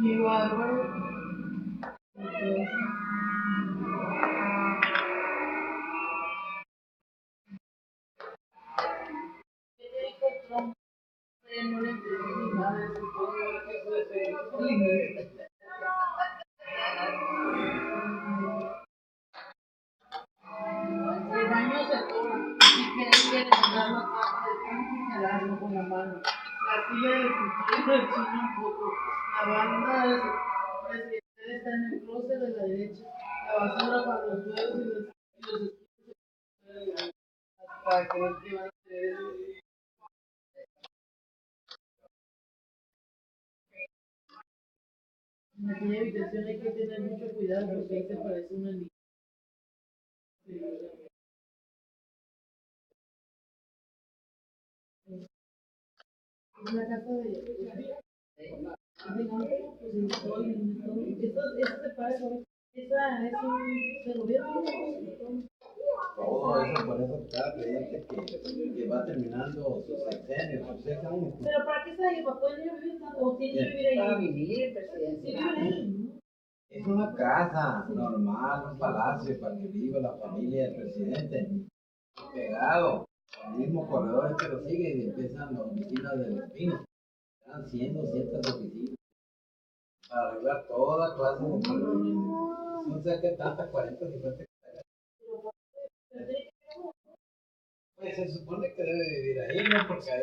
Qué bárbaro. ¿Qué te dijo Trump? No le entendí nada de eso. El baño se toma y quiere levantar la tapa del tanque y jalarlo con la mano. La silla de escritorio china un poco. La banda de presidencial está en el closet de la derecha. La basura para los huevos y los escritorios hasta que van a tener eso. En aquella habitación hay que tener mucho cuidado porque ahí se parece una niña. Es una casa de eso se parece. Esa es un de gobierno. Todo eso, por eso cada presidente que va terminando sus sexenios, sus 6 años. Pero ¿para qué está ahí? ¿Para poder vivir o tiene que vivir ahí? Para vivir, presidente. Sí, vive ahí. Es una casa normal, un palacio para que viva la familia del presidente. Pegado, el mismo corredor que lo sigue y empiezan las oficinas de los pinos. Están 100, 200 oficinas para arreglar toda clase de problemas. No sé qué tantas, 40, 50 hectáreas. Pues se supone que debe vivir ahí, ¿no? Porque hay